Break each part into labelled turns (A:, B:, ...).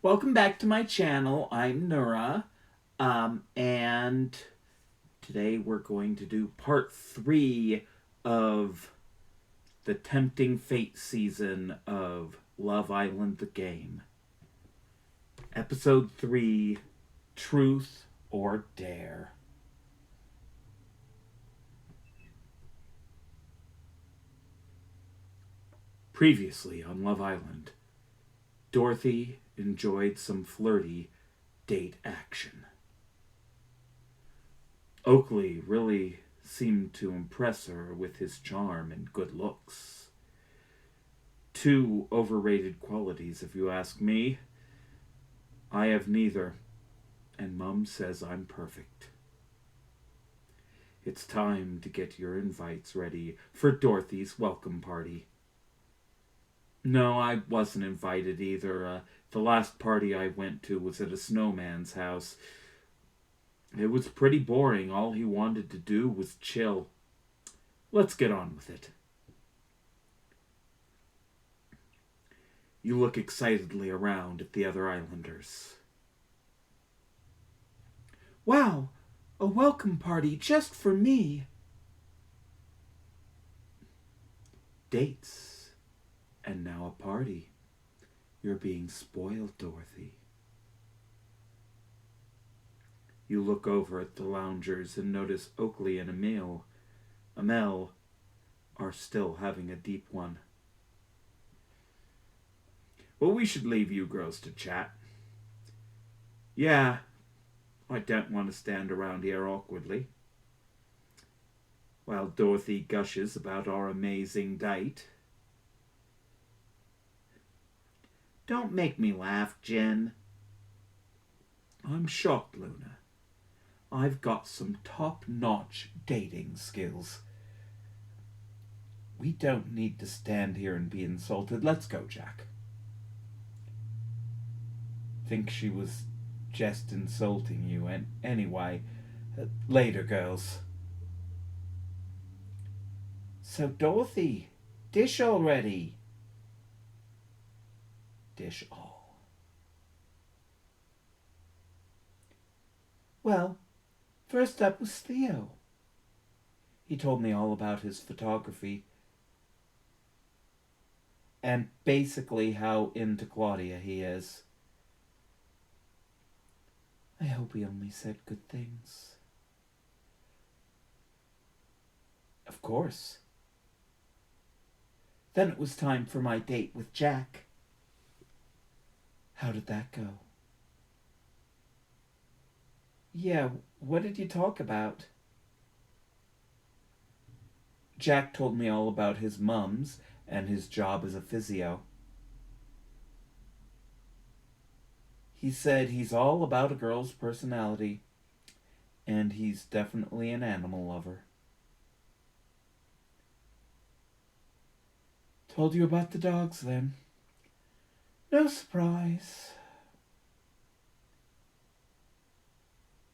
A: Welcome back to my channel. I'm Nura, and today we're going to do part 3 of the Tempting Fate season of Love Island the game. Episode 3, Truth or Dare. Previously on Love Island, Dorothy enjoyed some flirty date action. Oakley really seemed to impress her with his charm and good looks. Two overrated qualities, if you ask me. I have neither, and Mum says I'm perfect. It's time to get your invites ready for Dorothy's welcome party. No, I wasn't invited either. The last party I went to was at a snowman's house. It was pretty boring. All he wanted to do was chill. Let's get on with it. You look excitedly around at the other islanders. Wow, a welcome party just for me. Dates. And now a party. You're being spoiled, Dorothy. You look over at the loungers and notice Oakley and Amel are still having a deep one. Well, we should leave you girls to chat. Yeah, I don't want to stand around here awkwardly while Dorothy gushes about our amazing date. Don't make me laugh, Jen. I'm shocked, Luna. I've got some top-notch dating skills. We don't need to stand here and be insulted. Let's go, Jack. Think she was just insulting you, and anyway, later, girls. So, Dorothy, dish already. Dish all. Well, first up was Theo. He told me all about his photography and basically how into Claudia he is. I hope he only said good things. Of course. Then it was time for my date with Jack. How did that go? Yeah, what did you talk about? Jack told me all about his mums and his job as a physio. He said he's all about a girl's personality, and he's definitely an animal lover. Told you about the dogs, then. No surprise.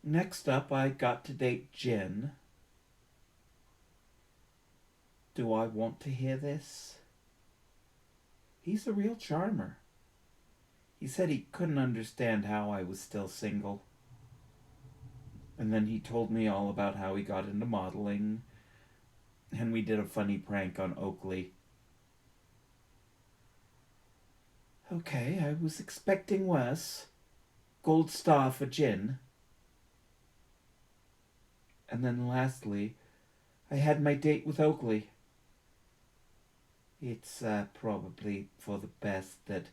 A: Next up, I got to date Jen. Do I want to hear this? He's a real charmer. He said he couldn't understand how I was still single. And then he told me all about how he got into modeling, and we did a funny prank on Oakley. Okay, I was expecting worse. Gold star for Jen. And then lastly, I had my date with Oakley. It's probably for the best that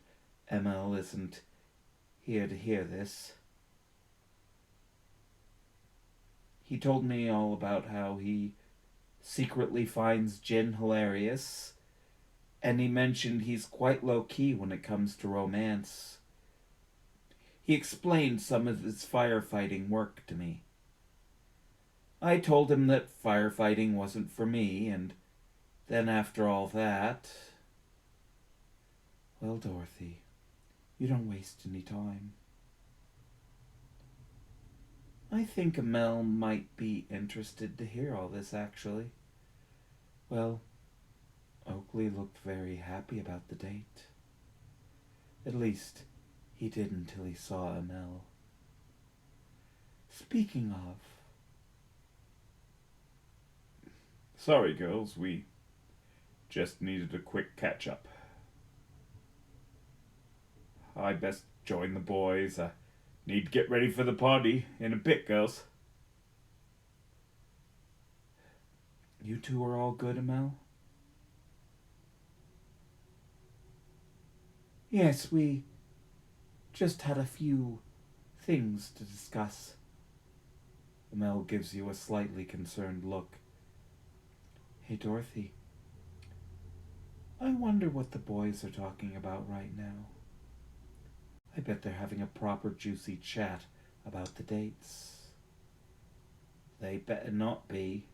A: Emil isn't here to hear this. He told me all about how he secretly finds Jen hilarious, and he mentioned he's quite low-key when it comes to romance. He explained some of his firefighting work to me. I told him that firefighting wasn't for me, and then after all that... Well, Dorothy, you don't waste any time. I think Amel might be interested to hear all this, actually. Well, Oakley looked very happy about the date. At least, He did until he saw Amel. Speaking of...
B: Sorry, girls, we just needed a quick catch-up. I best join the boys. I need to get ready for the party in a bit, girls.
A: You two are all good, Amel? Yes, we just had a few things to discuss. Amel gives you a slightly concerned look. Hey, Dorothy. I wonder what the boys are talking about right now. I bet they're having a proper juicy chat about the dates. They better not be.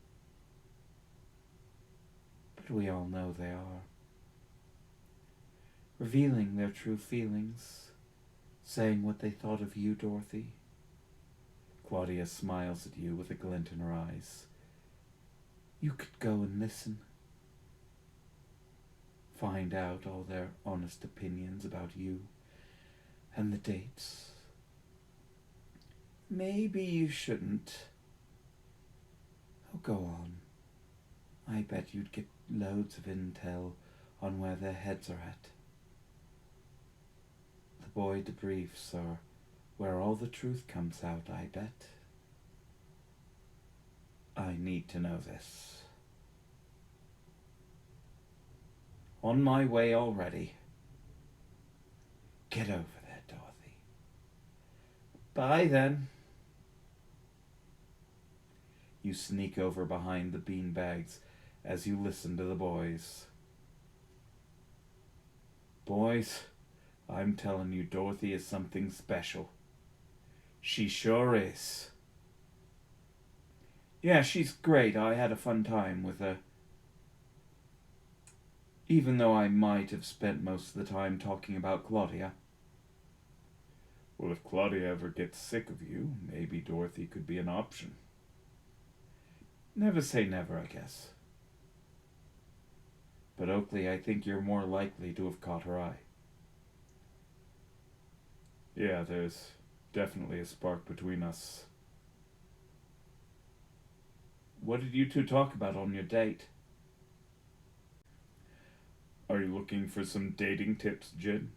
A: But we all know they are. Revealing their true feelings, saying what they thought of you, Dorothy. Claudia smiles at you with a glint in her eyes. You could go and listen. Find out all their honest opinions about you and the dates. Maybe you shouldn't. Oh, go on. I bet you'd get loads of intel on where their heads are at. The boy debriefs are where all the truth comes out, I bet. I need to know this. On my way already. Get over there, Dorothy. Bye then. You sneak over behind the beanbags as you listen to the boys. Boys, I'm telling you, Dorothy is something special. She sure is. Yeah, she's great. I had a fun time with her. Even though I might have spent most of the time talking about Claudia.
B: Well, if Claudia ever gets sick of you, maybe Dorothy could be an option.
A: Never say never, I guess. But Oakley, I think you're more likely to have caught her eye.
B: Yeah, there's definitely a spark between us.
A: What did you two talk about on your date?
B: Are you looking for some dating tips, Jin?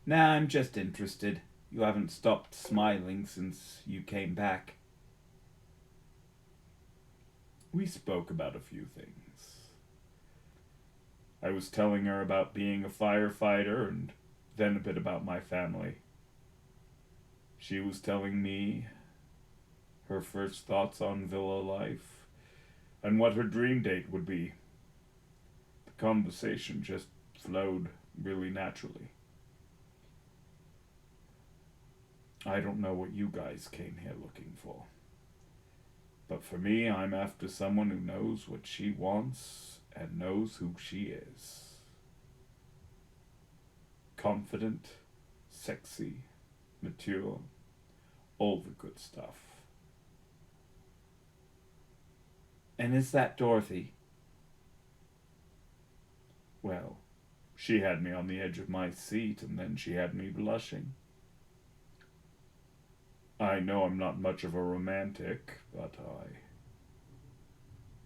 A: Nah, I'm just interested. You haven't stopped smiling since you came back.
B: We spoke about a few things. I was telling her about being a firefighter and then a bit about my family. She was telling me her first thoughts on villa life and what her dream date would be. The conversation just flowed really naturally. I don't know what you guys came here looking for. But for me, I'm after someone who knows what she wants and knows who she is. Confident, sexy, mature, all the good stuff.
A: And is that Dorothy?
B: Well, she had me on the edge of my seat and then she had me blushing. I know I'm not much of a romantic, but I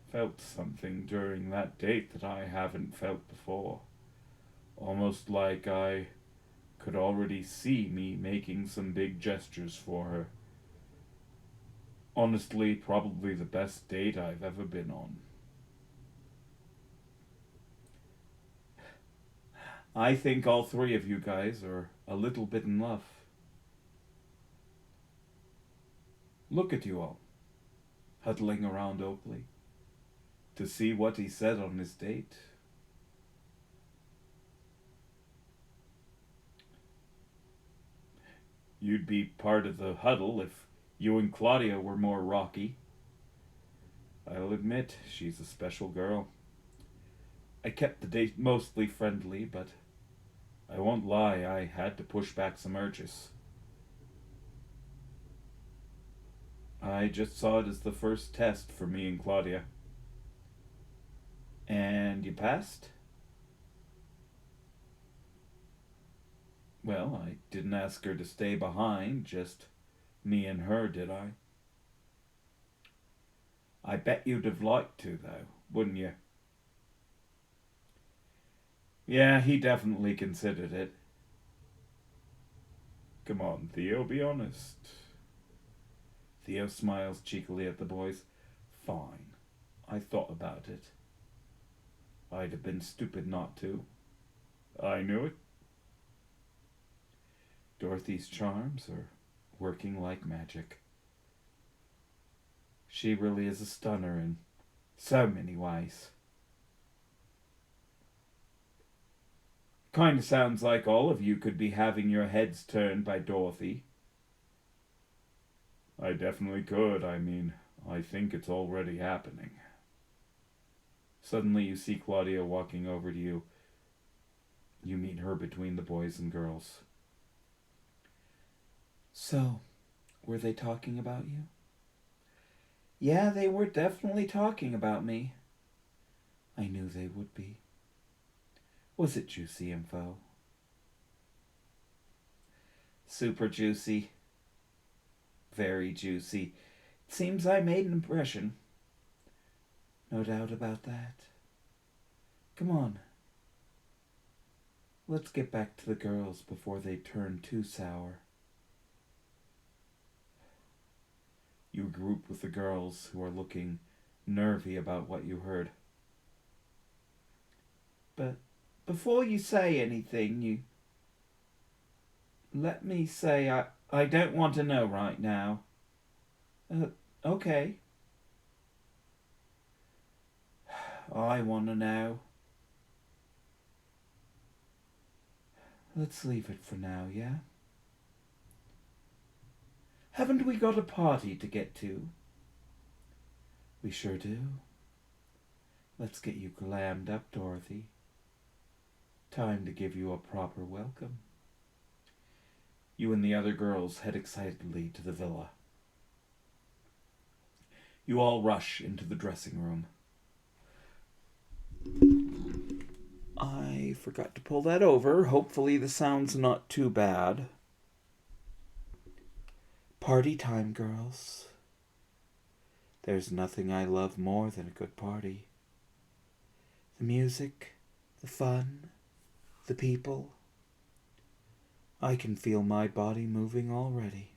B: felt something during that date that I haven't felt before. Almost like I could already see me making some big gestures for her. Honestly, probably the best date I've ever been on.
A: I think all three of you guys are a little bit in love. Look at you all, huddling around Oakley, to see what he said on his date. You'd be part of the huddle if you and Claudia were more rocky. I'll admit, she's a special girl. I kept the date mostly friendly, but I won't lie, I had to push back some urges. I just saw it as the first test for me and Claudia. And you passed? Well, I didn't ask her to stay behind, just me and her, did I? I bet you'd have liked to, though, wouldn't you? Yeah, he definitely considered it.
B: Come on, Theo, be honest.
A: Theo smiles cheekily at the boys. Fine. I thought about it. I'd have been stupid not to.
B: I knew it.
A: Dorothy's charms are working like magic. She really is a stunner in so many ways. Kinda sounds like all of you could be having your heads turned by Dorothy.
B: I definitely could. I mean, I think it's already happening.
A: Suddenly you see Claudia walking over to you. You meet her between the boys and girls. So, were they talking about you? Yeah, they were definitely talking about me. I knew they would be. Was it juicy info? Super juicy. Very juicy. It seems I made an impression. No doubt about that. Come on. Let's get back to the girls before they turn too sour. You group with the girls who are looking nervy about what you heard. But before you say anything, you let me say I don't want to know right now. Okay. I want to know. Let's leave it for now, yeah? Haven't we got a party to get to? We sure do. Let's get you glammed up, Dorothy. Time to give you a proper welcome. You and the other girls head excitedly to the villa. You all rush into the dressing room. I forgot to pull that over. Hopefully the sound's not too bad. Party time, girls. There's nothing I love more than a good party. The music, the fun, the people. I can feel my body moving already.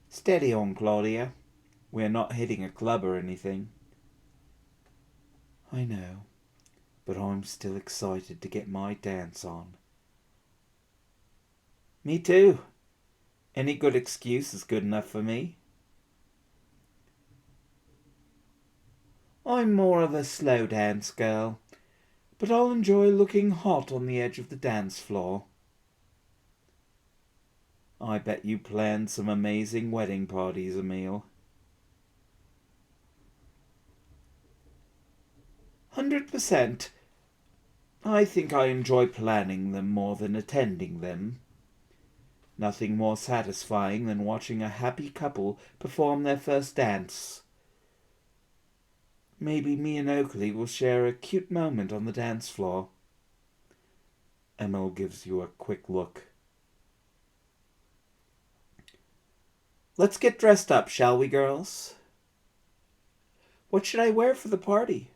A: Steady on, Claudia. We're not hitting a club or anything. I know, but I'm still excited to get my dance on. Me too. Any good excuse is good enough for me. I'm more of a slow dance girl, but I'll enjoy looking hot on the edge of the dance floor. I bet you planned some amazing wedding parties, Emil. 100%. I think I enjoy planning them more than attending them. Nothing more satisfying than watching a happy couple perform their first dance. Maybe me and Oakley will share a cute moment on the dance floor. Emil gives you a quick look. Let's get dressed up, shall we, girls? What should I wear for the party?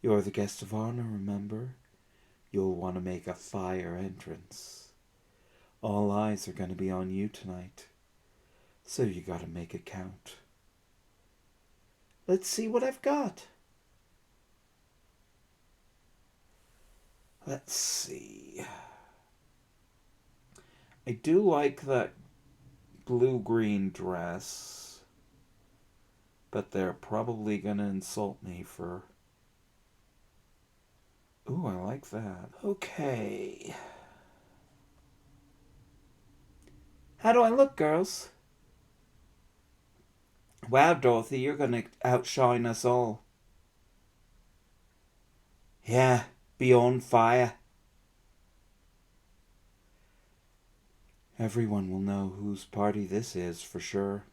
A: You're the guest of honor, remember? You'll want to make a fire entrance. All eyes are going to be on you tonight, so you gotta make it count. Let's see what I've got. Let's see. I do like that blue-green dress, but they're probably gonna insult me for... Ooh, I like that. Okay. How do I look, girls? Wow, Dorothy, you're gonna outshine us all. Yeah, be on fire. Everyone will know whose party this is for sure.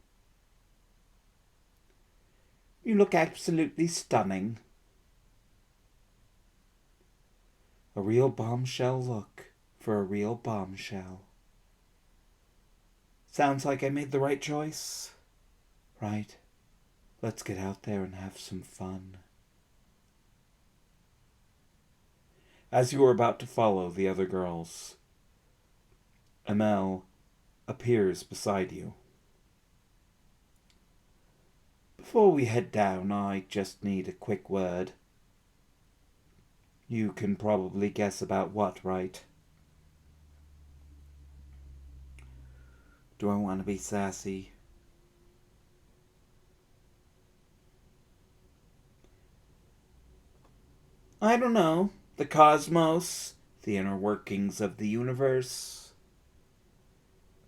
A: You look absolutely stunning. A real bombshell look for a real bombshell. Sounds like I made the right choice? Right. Let's get out there and have some fun. As you are about to follow the other girls, Amel appears beside you. Before we head down, I just need a quick word. You can probably guess about what, right? Do I want to be sassy? I don't know. The cosmos, the inner workings of the universe.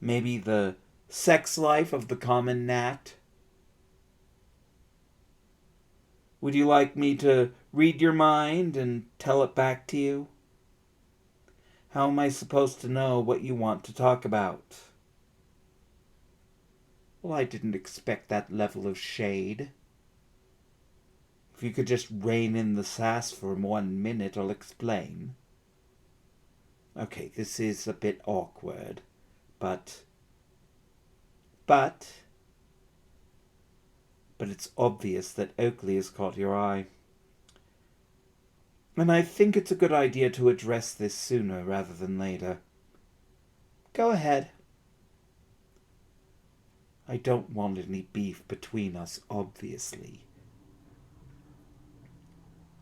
A: Maybe the sex life of the common gnat. Would you like me to read your mind and tell it back to you? How am I supposed to know what you want to talk about? Well, I didn't expect that level of shade. If you could just rein in the sass for 1 minute, I'll explain. Okay, this is a bit awkward, but it's obvious that Oakley has caught your eye. And I think it's a good idea to address this sooner rather than later. Go ahead. I don't want any beef between us, obviously.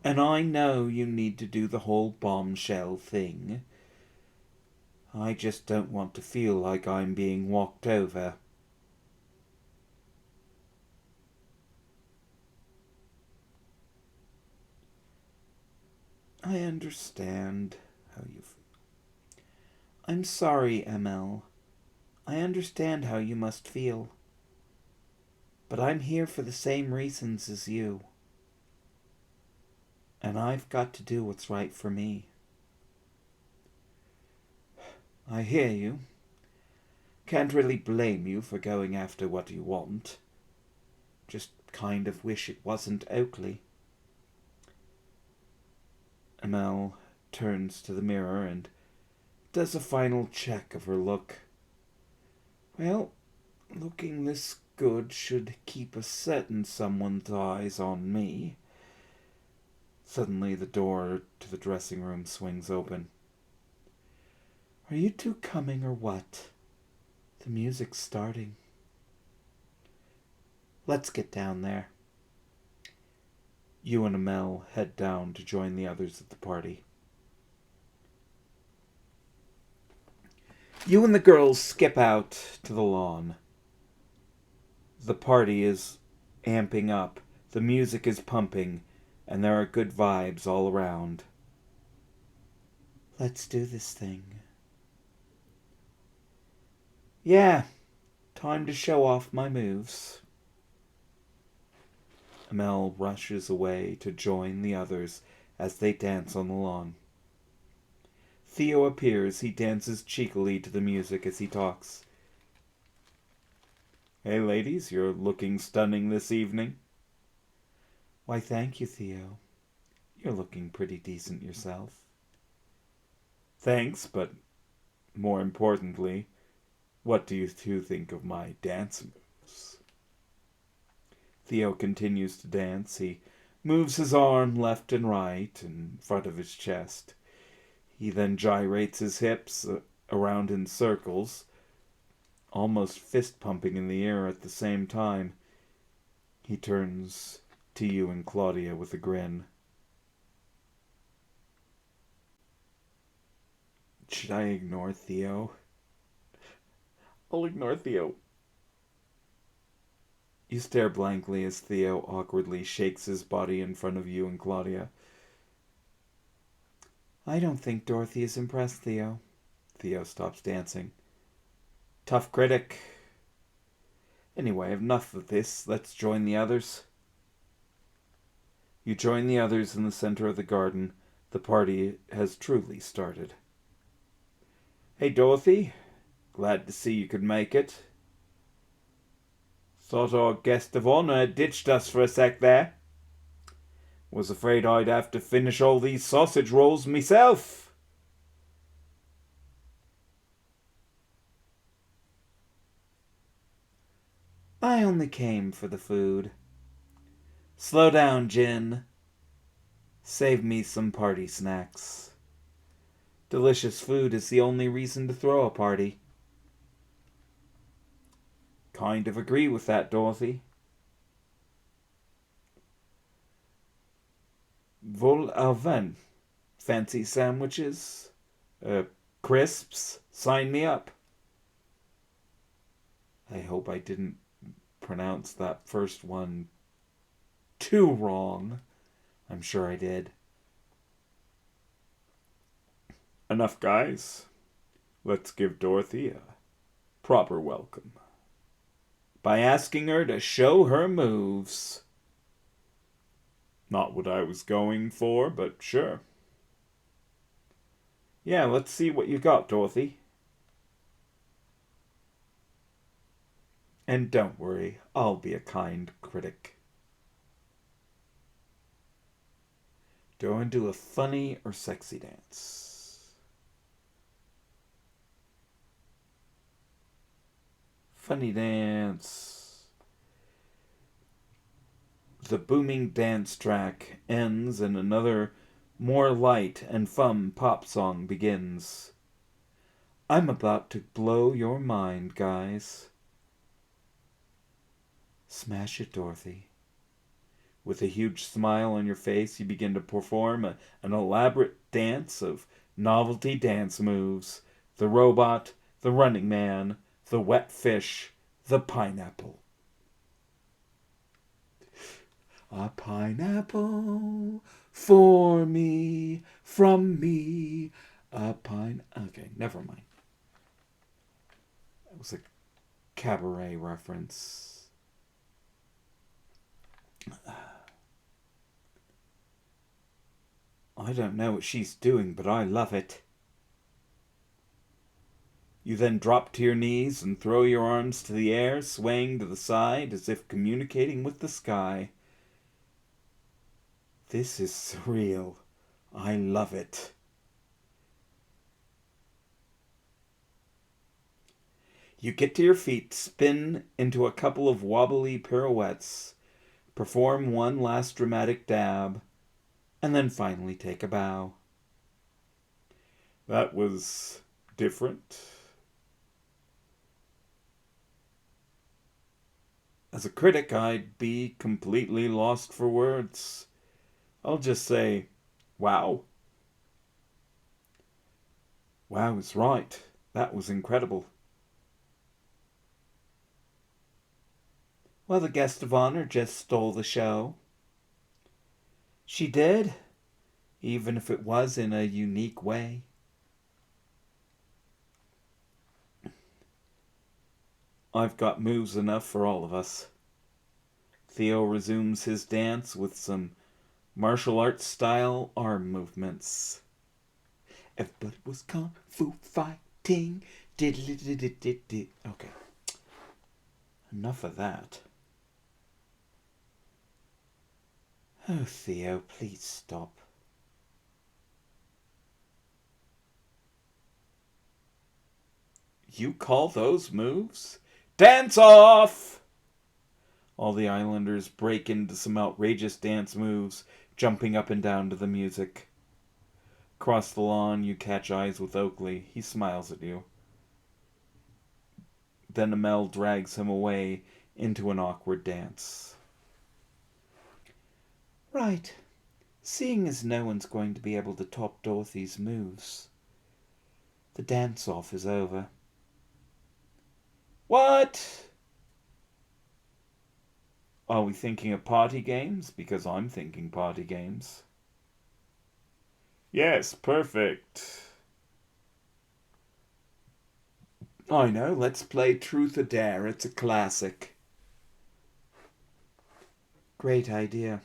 A: And I know you need to do the whole bombshell thing. I just don't want to feel like I'm being walked over. I understand how you feel. I'm sorry, ML. I understand how you must feel. But I'm here for the same reasons as you. And I've got to do what's right for me. I hear you. Can't really blame you for going after what you want. Just kind of wish it wasn't Oakley. Amel turns to the mirror and does a final check of her look. Well, looking this good should keep a certain someone's eyes on me. Suddenly the door to the dressing room swings open. Are you two coming or what? The music's starting. Let's get down there. You and Amel head down to join the others at the party. You and the girls skip out to the lawn. The party is amping up, the music is pumping, and there are good vibes all around. Let's do this thing. Yeah, time to show off my moves. Amel rushes away to join the others as they dance on the lawn. Theo appears. He dances cheekily to the music as he talks. Hey, ladies, you're looking stunning this evening. Why, thank you, Theo. You're looking pretty decent yourself. Thanks, but more importantly, what do you two think of my dance moves? Theo continues to dance. He moves his arm left and right in front of his chest. He then gyrates his hips around in circles, almost fist-pumping in the air at the same time. He turns to you and Claudia with a grin. Should I ignore Theo? I'll ignore Theo. You stare blankly as Theo awkwardly shakes his body in front of you and Claudia. I don't think Dorothy is impressed, Theo. Theo stops dancing. Tough critic. Anyway, enough of this. Let's join the others. You join the others in the center of the garden. The party has truly started. Hey, Dorothy. Glad to see you could make it. Thought our guest of honor had ditched us for a sec there. Was afraid I'd have to finish all these sausage rolls myself. I only came for the food. Slow down, Jin. Save me some party snacks. Delicious food is the only reason to throw a party. Kind of agree with that, Dorothy. Vol au vent. Fancy sandwiches? Crisps? Sign me up. I hope I didn't pronounce that first one too wrong. I'm sure I did.
B: Enough, guys. Let's give Dorothy a proper welcome.
A: By asking her to show her moves.
B: Not what I was going for, but sure.
A: Yeah, let's see what you got, Dorothy. And don't worry, I'll be a kind critic. Do I want to do a funny or sexy dance? Funny dance. The booming dance track ends and another more light and fun pop song begins. I'm about to blow your mind, guys. Smash it, Dorothy. With a huge smile on your face, you begin to perform an elaborate dance of novelty dance moves. The robot, the running man, the wet fish, the pineapple. A pineapple for me, from me, Okay, never mind. That was a cabaret reference. I don't know what she's doing, but I love it. You then drop to your knees and throw your arms to the air, swaying to the side as if communicating with the sky. This is surreal. I love it. You get to your feet, spin into a couple of wobbly pirouettes, perform one last dramatic dab, and then finally take a bow.
B: That was different.
A: As a critic, I'd be completely lost for words. I'll just say, wow. Wow is right. That was incredible. Well, the guest of honor just stole the show. She did, even if it was in a unique way. I've got moves enough for all of us. Theo resumes his dance with some martial arts style arm movements. Everybody was kung fu fighting. Okay. Enough of that. Oh, Theo, please stop. You call those moves? Dance off! All the islanders break into some outrageous dance moves, jumping up and down to the music. Across the lawn, you catch eyes with Oakley. He smiles at you. Then Amel drags him away into an awkward dance. Right. Seeing as no one's going to be able to top Dorothy's moves, the dance-off is over. What? Are we thinking of party games? Because I'm thinking party games.
B: Yes, perfect.
A: I know, let's play Truth or Dare. It's a classic. Great idea.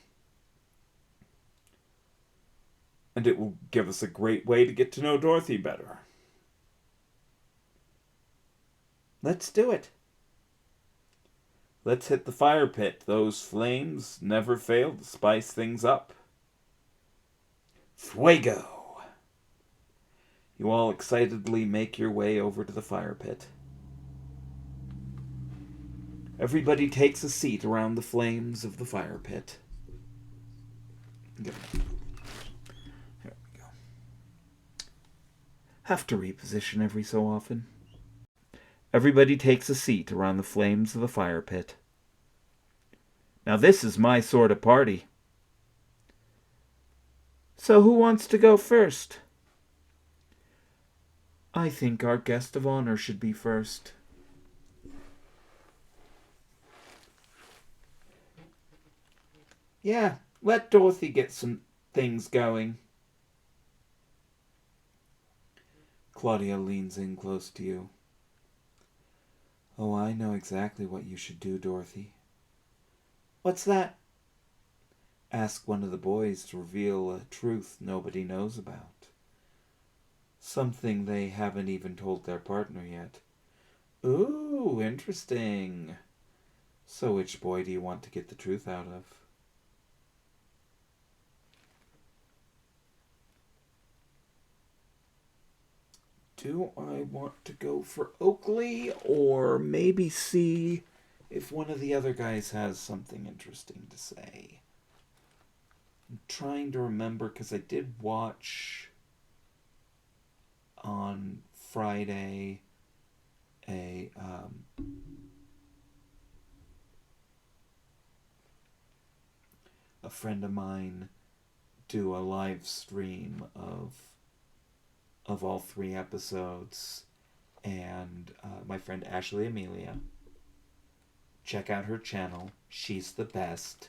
B: And it will give us a great way to get to know Dorothy better.
A: Let's do it. Let's hit the fire pit. Those flames never fail to spice things up. Fuego! You all excitedly make your way over to the fire pit. Everybody takes a seat around the flames of the fire pit. There we go. Have to reposition every so often. Everybody takes a seat around the flames of the fire pit. Now this is my sort of party. So who wants to go first? I think our guest of honor should be first. Yeah, let Dorothy get some things going. Claudia leans in close to you. Oh, I know exactly what you should do, Dorothy. What's that? Ask one of the boys to reveal a truth nobody knows about. Something they haven't even told their partner yet. Ooh, interesting. So which boy do you want to get the truth out of? Do I want to go for Oakley or maybe see if one of the other guys has something interesting to say? I'm trying to remember because I did watch on Friday a friend of mine do a live stream of all 3 episodes, and my friend Ashley Amelia, check out her channel. She's the best.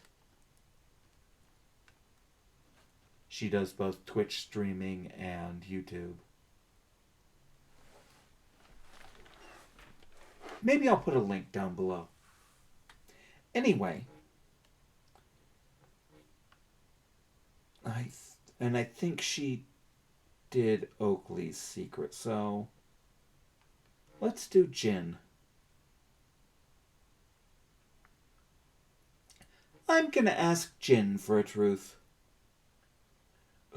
A: She does both Twitch streaming and YouTube. Maybe I'll put a link down below. Anyway, I think she did Oakley's secret, so let's do Jin. I'm gonna ask Jin for a truth.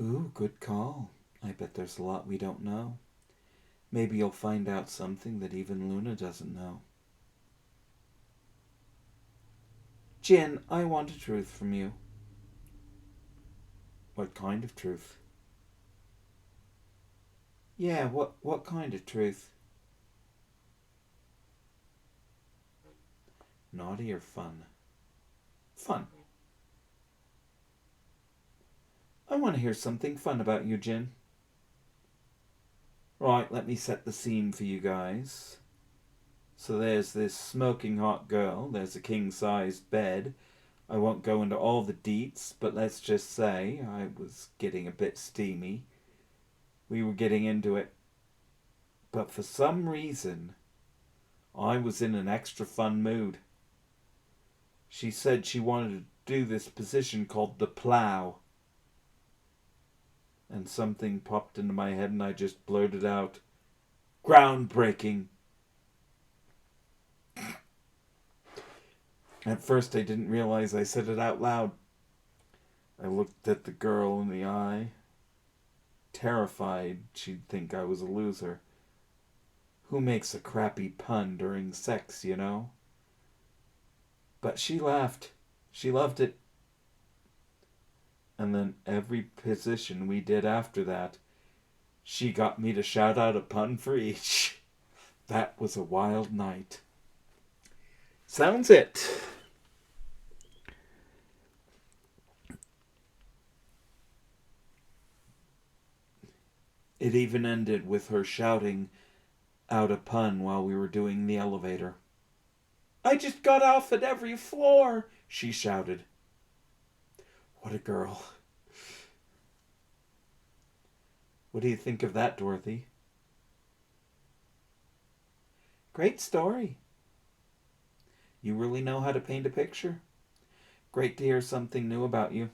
A: Ooh, good call. I bet there's a lot we don't know. Maybe you'll find out something that even Luna doesn't know. Jin, I want a truth from you. What kind of truth? Yeah, what kind of truth? Naughty or fun? Fun. I want to hear something fun about you, Jin. Right, let me set the scene for you guys. So there's this smoking hot girl, there's a king-sized bed. I won't go into all the deets, but let's just say I was getting a bit steamy. We were getting into it. But for some reason, I was in an extra fun mood. She said she wanted to do this position called the plow. And something popped into my head and I just blurted out, groundbreaking. At first I didn't realize I said it out loud. I looked at the girl in the eye, terrified she'd think I was a loser. Who makes a crappy pun during sex, you know? But she laughed. She loved it. And then every position we did after that, she got me to shout out a pun for each. That was a wild night. Sounds it. It even ended with her shouting out a pun while we were doing the elevator. I just got off at every floor, she shouted. What a girl. What do you think of that, Dorothy? Great story. You really know how to paint a picture. Great to hear something new about you.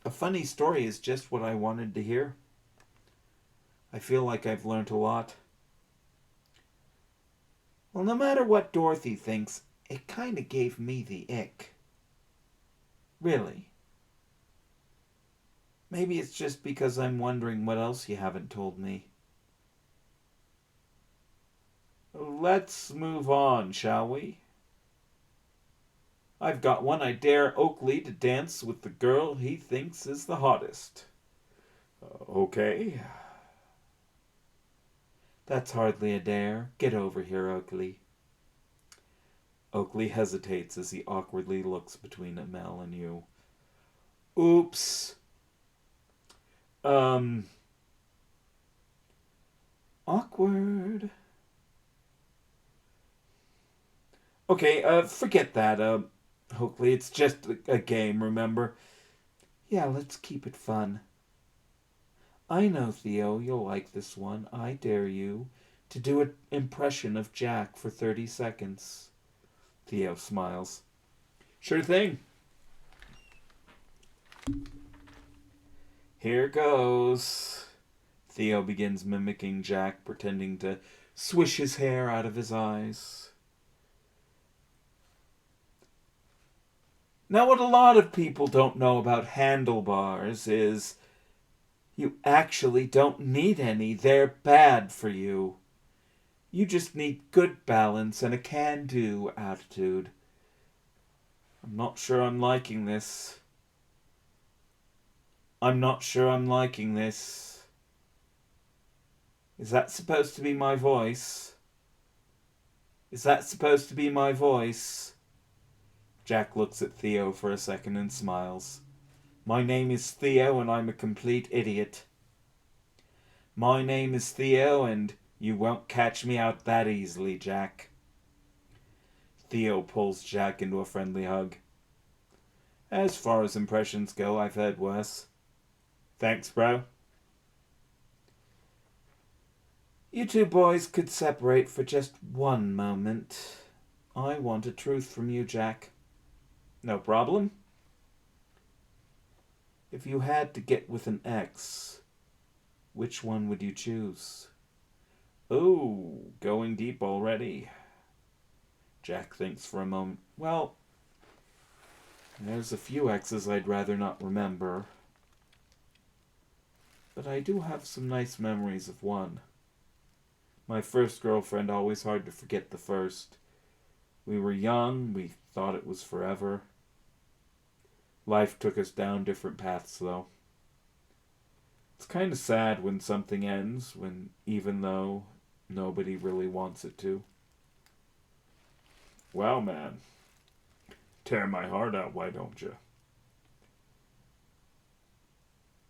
A: A funny story is just what I wanted to hear. I feel like I've learned a lot. Well, no matter what Dorothy thinks, it kind of gave me the ick. Really. Maybe it's just because I'm wondering what else you haven't told me. Let's move on, shall we? I've got one. I dare Oakley to dance with the girl he thinks is the hottest. Okay. That's hardly a dare. Get over here, Oakley. Oakley hesitates as he awkwardly looks between Mel and you. Oops. Awkward. Okay, forget that, Oakley. It's just a game, remember? Yeah, let's keep it fun. I know, Theo, you'll like this one. I dare you to do an impression of Jack for 30 seconds. Theo smiles. Sure thing. Here goes. Theo begins mimicking Jack, pretending to swish his hair out of his eyes. Now, what a lot of people don't know about handlebars is you actually don't need any. They're bad for you. You just need good balance and a can-do attitude. I'm not sure I'm liking this. I'm not sure I'm liking this. Is that supposed to be my voice? Is that supposed to be my voice? Jack looks at Theo for a second and smiles. My name is Theo and I'm a complete idiot. My name is Theo and you won't catch me out that easily, Jack. Theo pulls Jack into a friendly hug. As far as impressions go, I've heard worse. Thanks, bro. You two boys could separate for just one moment. I want a truth from you, Jack. No problem. If you had to get with an ex, which one would you choose? Oh, going deep already. Jack thinks for a moment. Well, there's a few exes I'd rather not remember. But I do have some nice memories of one. My first girlfriend, always hard to forget the first. We were young, we thought it was forever. Life took us down different paths, though. It's kind of sad when something ends, when even though nobody really wants it to. Well, man, tear my heart out, why don't you?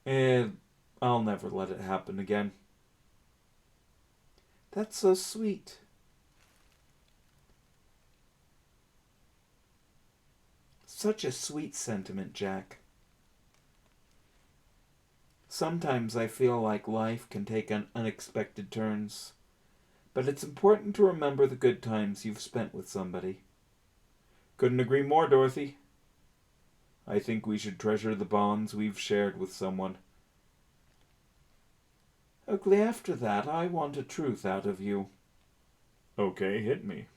A: And I'll never let it happen again. That's so sweet. Such a sweet sentiment, Jack. Sometimes I feel like life can take unexpected turns, but it's important to remember the good times you've spent with somebody. Couldn't agree more, Dorothy. I think we should treasure the bonds we've shared with someone. Oakley, after that, I want a truth out of you. Okay, hit me.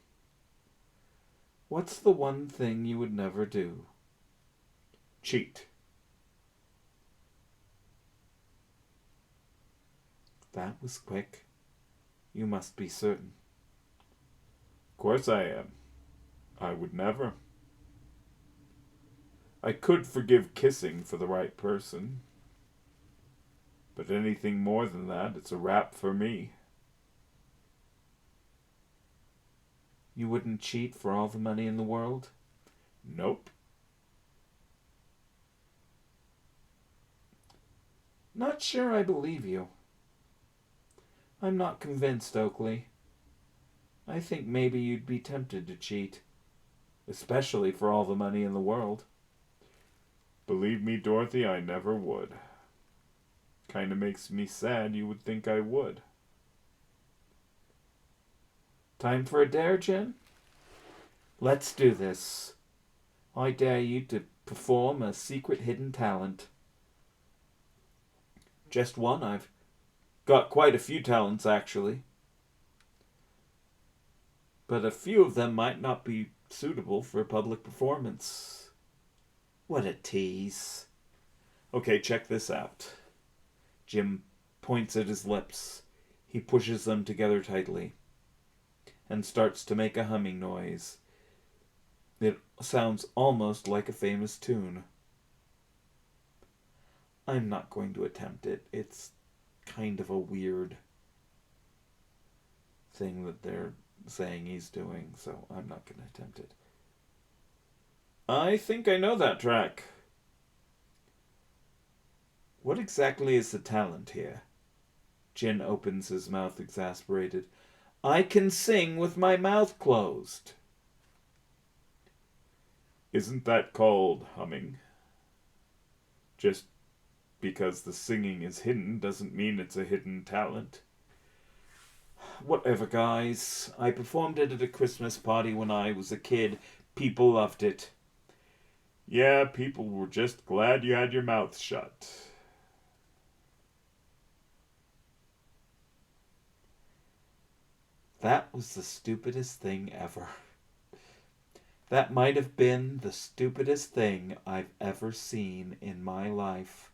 A: What's the one thing you would never do? Cheat. That was quick. You must be certain. Of course I am. I would never. I could forgive kissing for the right person. But anything more than that, it's a wrap for me. You wouldn't cheat for all the money in the world? Nope. Not sure I believe you. I'm not convinced, Oakley. I think maybe you'd be tempted to cheat. Especially for all the money in the world. Believe me, Dorothy, I never would. Kinda makes me sad you would think I would. Time for a dare, Jen? Let's do this. I dare you to perform a secret hidden talent. Just one. I've got quite a few talents, actually. But a few of them might not be suitable for public performance. What a tease. Okay, check this out. Jim points at his lips. He pushes them together tightly and starts to make a humming noise. It sounds almost like a famous tune. I'm not going to attempt it. It's kind of a weird thing that they're saying he's doing, so I'm not going to attempt it. I think I know that track. What exactly is the talent here? Jin opens his mouth, exasperated. I can sing with my mouth closed.
B: Isn't that called humming? Just because the singing is hidden doesn't mean it's a hidden talent.
A: Whatever, guys. I performed it at a Christmas party when I was a kid. People loved it.
B: Yeah, people were just glad you had your mouth shut.
A: That was the stupidest thing ever. That might have been the stupidest thing I've ever seen in my life.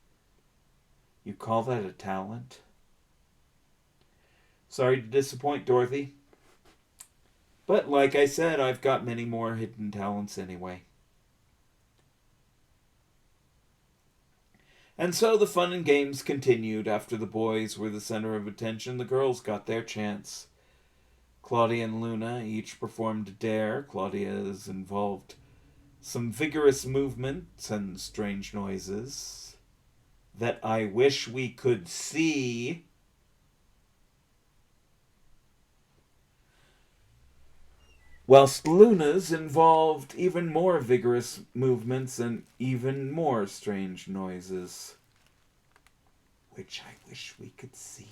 A: You call that a talent? Sorry to disappoint, Dorothy. But like I said, I've got many more hidden talents anyway. And so the fun and games continued. After the boys were the center of attention, the girls got their chance. Claudia and Luna each performed a dare. Claudia's involved some vigorous movements and strange noises that I wish we could see. Whilst Luna's involved even more vigorous movements and even more strange noises, which I wish we could see.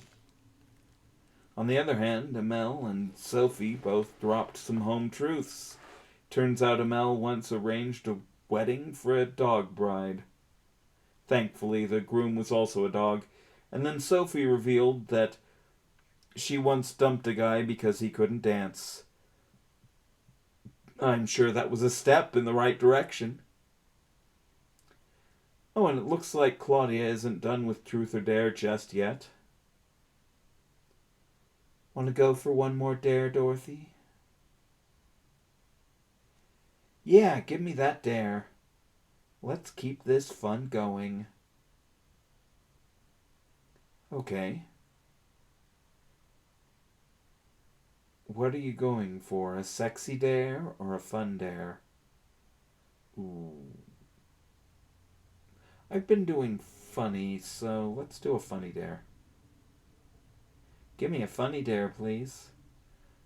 A: On the other hand, Amel and Sophie both dropped some home truths. Turns out Amel once arranged a wedding for a dog bride. Thankfully, the groom was also a dog. And then Sophie revealed that she once dumped a guy because he couldn't dance. I'm sure that was a step in the right direction. Oh, and it looks like Claudia isn't done with Truth or Dare just yet. Want to go for one more dare, Dorothy? Yeah, give me that dare. Let's keep this fun going. Okay. What are you going for? A sexy dare or a fun dare? Ooh. I've been doing funny, so let's do a funny dare. Give me a funny dare, please.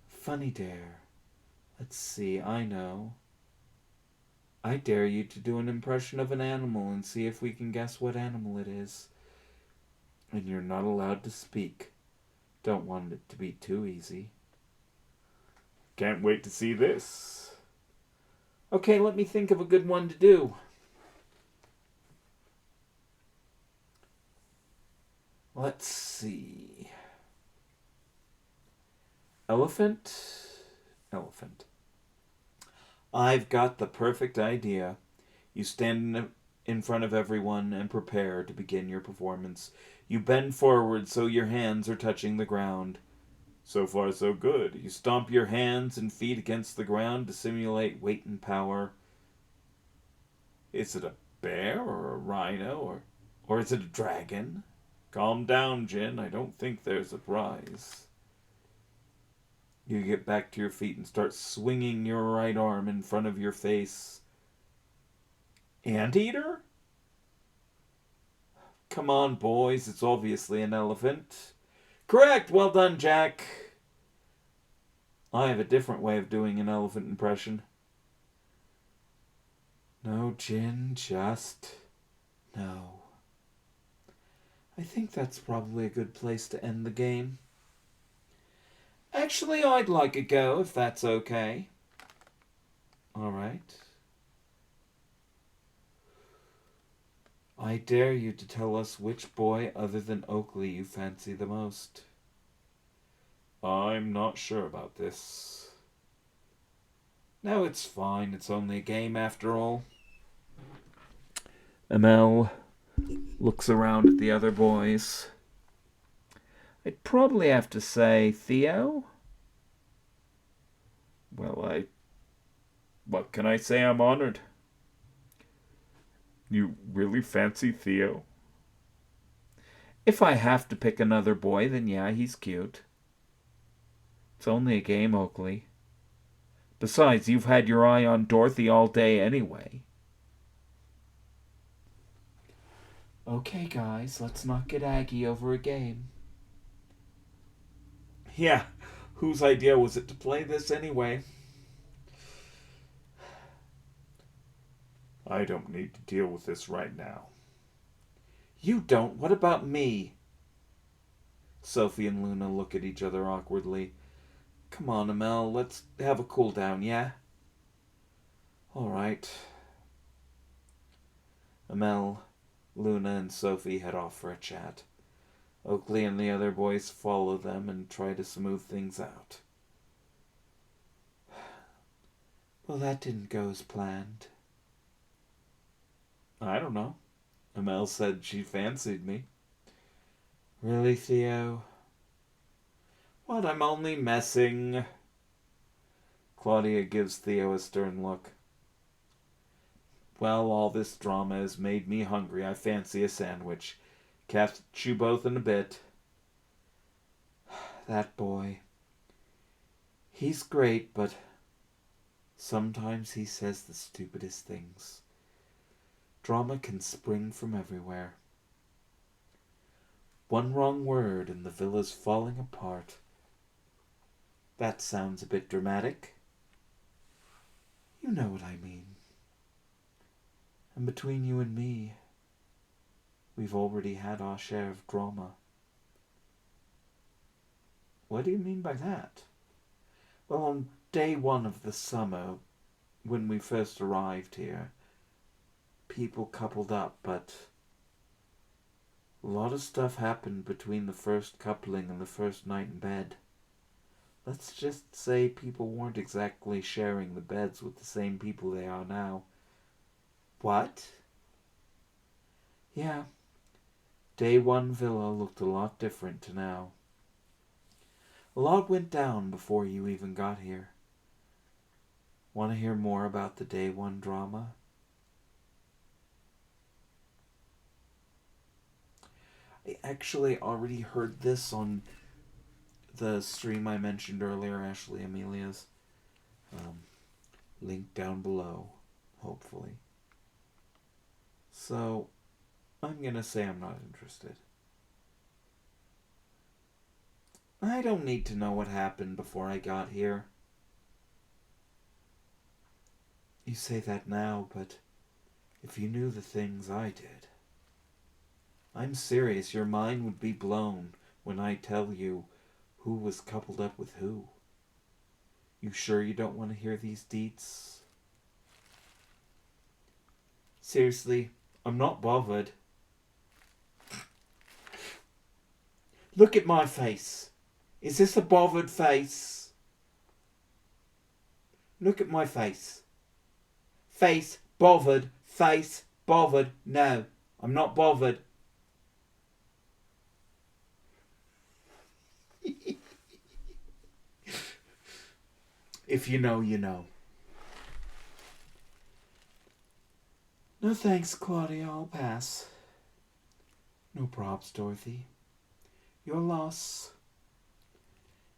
A: Funny dare. Let's see, I know. I dare you to do an impression of an animal and see if we can guess what animal it is. And you're not allowed to speak. Don't want it to be too easy.
B: Can't wait to see this.
A: Okay, let me think of a good one to do. Let's see. Elephant? Elephant. I've got the perfect idea. You stand in front of everyone and prepare to begin your performance. You bend forward so your hands are touching the ground.
B: So far, so good.
A: You stomp your hands and feet against the ground to simulate weight and power. Is it a bear or a rhino or is it a dragon?
B: Calm down, Jin. I don't think there's a prize.
A: You get back to your feet and start swinging your right arm in front of your face. Anteater? Come on, boys. It's obviously an elephant. Correct! Well done, Jack. I have a different way of doing an elephant impression. No, Jin, just no. I think that's probably a good place to end the game. Actually, I'd like a go, if that's okay. All right. I dare you to tell us which boy other than Oakley you fancy the most.
B: I'm not sure about this.
A: No, it's fine. It's only a game after all. Amel looks around at the other boys. I'd probably have to say Theo.
B: Well, what can I say? I'm honored. You really fancy Theo?
A: If I have to pick another boy, then yeah, he's cute. It's only a game, Oakley. Besides, you've had your eye on Dorothy all day anyway. Okay, guys, let's not get aggy over a game.
B: Yeah, whose idea was it to play this anyway? I don't need to deal with this right now.
A: You don't? What about me? Sophie and Luna look at each other awkwardly. Come on, Amel, let's have a cool down, yeah? Alright. Amel, Luna, and Sophie head off for a chat. Oakley and the other boys follow them and try to smooth things out. Well, that didn't go as planned. I don't know. Amel said she fancied me. Really, Theo? What, I'm only messing. Claudia gives Theo a stern look. Well, all this drama has made me hungry. I fancy a sandwich. Catch you both in a bit. That boy. He's great, but sometimes he says the stupidest things. Drama can spring from everywhere. One wrong word and the villa's falling apart. That sounds a bit dramatic. You know what I mean. And between you and me, we've already had our share of drama. What do you mean by that? Well, on day one of the summer, when we first arrived here, people coupled up, but a lot of stuff happened between the first coupling and the first night in bed. Let's just say people weren't exactly sharing the beds with the same people they are now. What? Yeah. Day one villa looked a lot different to now. A lot went down before you even got here. Want to hear more about the day one drama? I actually already heard this on the stream I mentioned earlier, Ashley Amelia's. Link down below, hopefully. So, I'm gonna say I'm not interested. I don't need to know what happened before I got here. You say that now, but if you knew the things I did. I'm serious, your mind would be blown when I tell you who was coupled up with who. You sure you don't want to hear these deets? Seriously, I'm not bothered. Look at my face. Is this a bothered face? Look at my face. Face bothered. Face bothered. No, I'm not bothered. If you know, you know. No thanks, Claudia. I'll pass. No props, Dorothy. Your loss.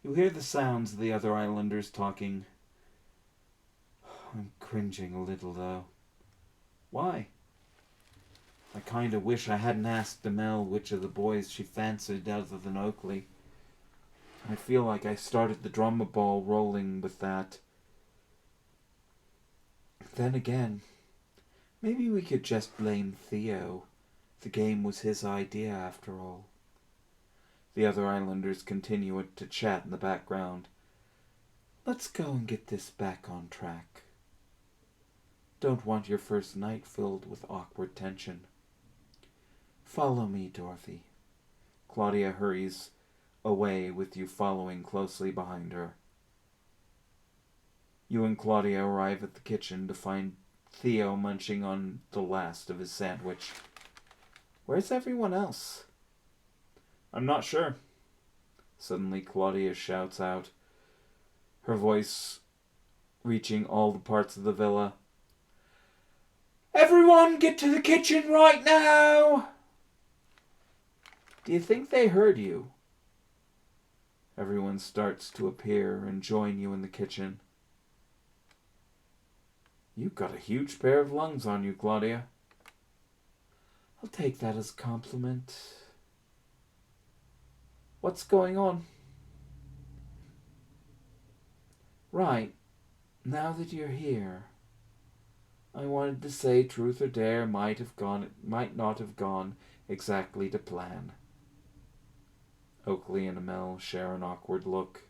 A: You hear the sounds of the other islanders talking. I'm cringing a little, though. Why? I kinda wish I hadn't asked Amel which of the boys she fancied other than Oakley. I feel like I started the drama ball rolling with that. Then again, maybe we could just blame Theo. The game was his idea, after all. The other islanders continue to chat in the background. Let's go and get this back on track. Don't want your first night filled with awkward tension. Follow me, Dorothy. Claudia hurries away with you following closely behind her. You and Claudia arrive at the kitchen to find Theo munching on the last of his sandwich. Where's everyone else?
B: I'm not sure.
A: Suddenly Claudia shouts out, her voice reaching all the parts of the villa. Everyone get to the kitchen right now! Do you think they heard you? Everyone starts to appear and join you in the kitchen. You've got a huge pair of lungs on you, Claudia. I'll take that as a compliment. What's going on? Right, now that you're here, I wanted to say Truth or Dare might not have gone exactly to plan. Oakley and Amel share an awkward look.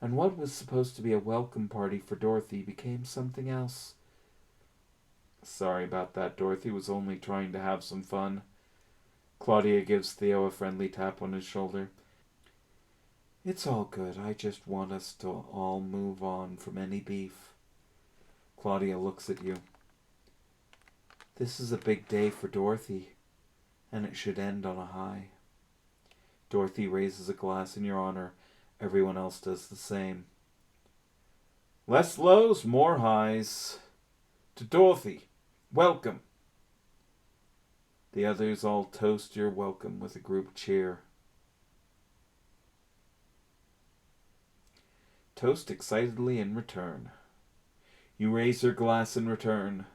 A: And what was supposed to be a welcome party for Dorothy became something else. Sorry about that, Dorothy was only trying to have some fun. Claudia gives Theo a friendly tap on his shoulder. It's all good, I just want us to all move on from any beef. Claudia looks at you. This is a big day for Dorothy, and it should end on a high. Dorothy raises a glass in your honor. Everyone else does the same. Less lows, more highs. To Dorothy, welcome. The others all toast your welcome with a group cheer. Toast excitedly in return. You raise your glass in return.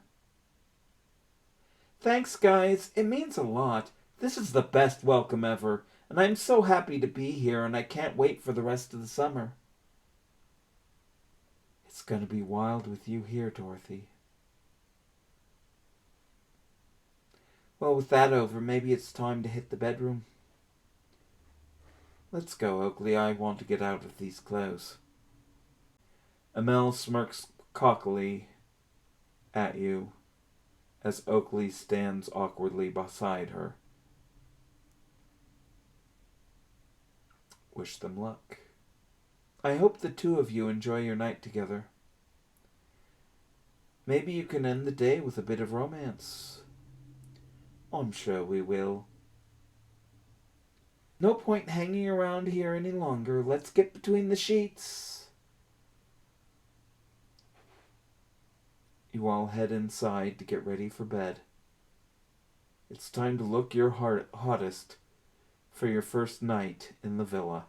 A: Thanks, guys. It means a lot. This is the best welcome ever, and I'm so happy to be here, and I can't wait for the rest of the summer. It's going to be wild with you here, Dorothy. Well, with that over, maybe it's time to hit the bedroom. Let's go, Oakley. I want to get out of these clothes. Amel smirks cockily at you as Oakley stands awkwardly beside her. Wish them luck. I hope the two of you enjoy your night together. Maybe you can end the day with a bit of romance. I'm sure we will. No point hanging around here any longer. Let's get between the sheets. You all head inside to get ready for bed. It's time to look your hottest for your first night in the villa.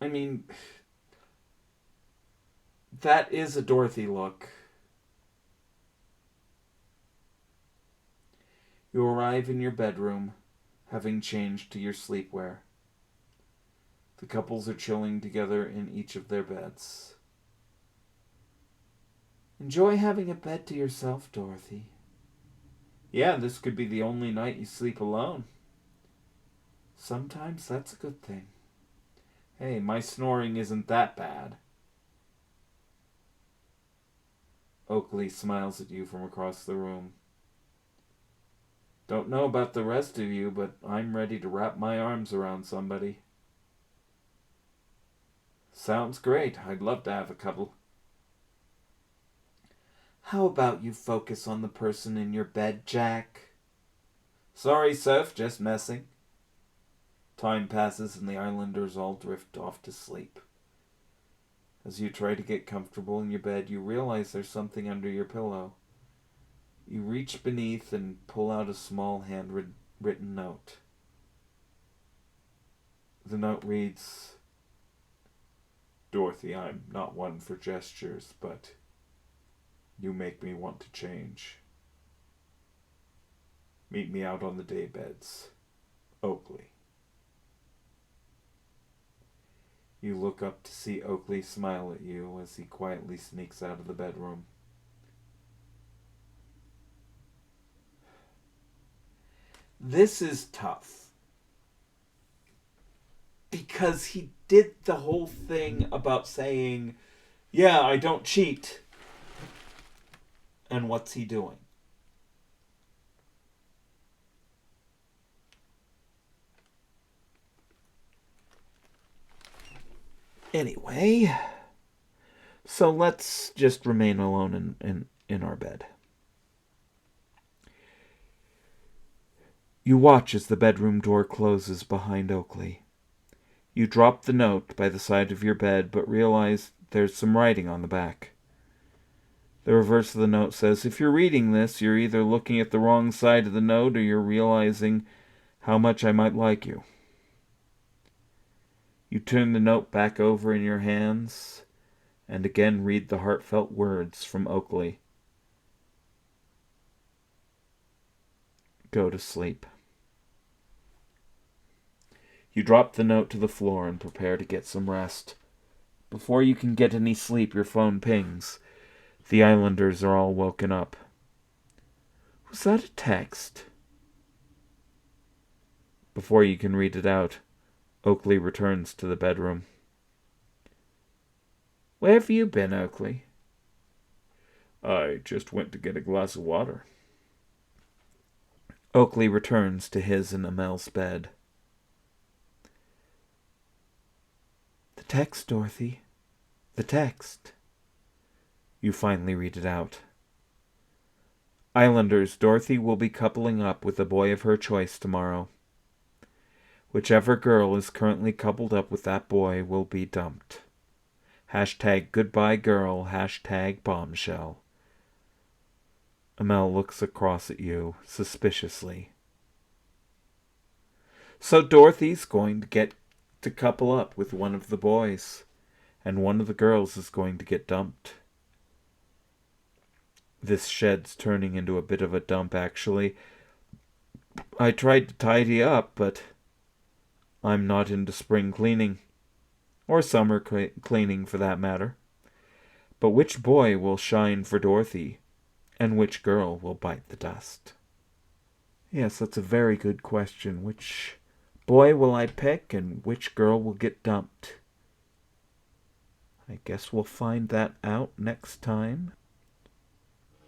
A: I mean, that is a Dorothy look. You arrive in your bedroom, having changed to your sleepwear. The couples are chilling together in each of their beds. Enjoy having a bed to yourself, Dorothy. Yeah, this could be the only night you sleep alone. Sometimes that's a good thing. Hey, my snoring isn't that bad. Oakley smiles at you from across the room. Don't know about the rest of you, but I'm ready to wrap my arms around somebody. Sounds great. I'd love to have a couple. How about you focus on the person in your bed, Jack? Sorry, Soph, just messing. Time passes and the islanders all drift off to sleep. As you try to get comfortable in your bed, you realize there's something under your pillow. You reach beneath and pull out a small handwritten note. The note reads, Dorothy, I'm not one for gestures, but you make me want to change. Meet me out on the daybeds. Oakley. You look up to see Oakley smile at you as he quietly sneaks out of the bedroom. This is tough. Because he did the whole thing about saying, yeah, I don't cheat. And what's he doing? Anyway, So let's just remain alone in our bed. You watch as the bedroom door closes behind Oakley. You drop the note by the side of your bed, but realize there's some writing on the back. The reverse of the note says, if you're reading this, you're either looking at the wrong side of the note or you're realizing how much I might like you. You turn the note back over in your hands and again read the heartfelt words from Oakley. Go to sleep. You drop the note to the floor and prepare to get some rest. Before you can get any sleep, your phone pings. The islanders are all woken up. Was that a text? Before you can read it out, Oakley returns to the bedroom. Where have you been, Oakley?
B: I just went to get a glass of water.
A: Oakley returns to his and Amel's bed. The text, Dorothy. The text. You finally read it out. Islanders, Dorothy will be coupling up with a boy of her choice tomorrow. Whichever girl is currently coupled up with that boy will be dumped. #goodbye girl, #bombshell. Amel looks across at you suspiciously. So Dorothy's going to get to couple up with one of the boys, and one of the girls is going to get dumped. This shed's turning into a bit of a dump, actually. I tried to tidy up, but I'm not into spring cleaning. Or summer cleaning, for that matter. But which boy will shine for Dorothy, and which girl will bite the dust? Yes, that's a very good question. Which boy will I pick, and which girl will get dumped? I guess we'll find that out next time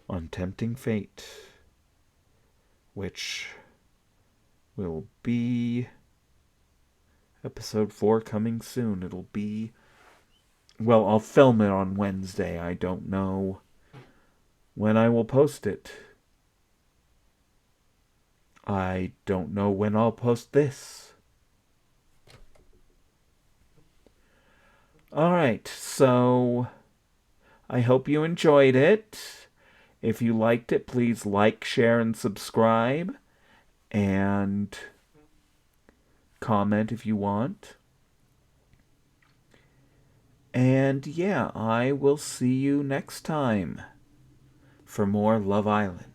A: on Tempting Fate, which will be episode 4 coming soon. It'll be, well, I'll film it on Wednesday. I don't know when I will post it. I don't know when I'll post this. Alright, so I hope you enjoyed it. If you liked it, please like, share, and subscribe. And comment if you want. And yeah, I will see you next time for more Love Island.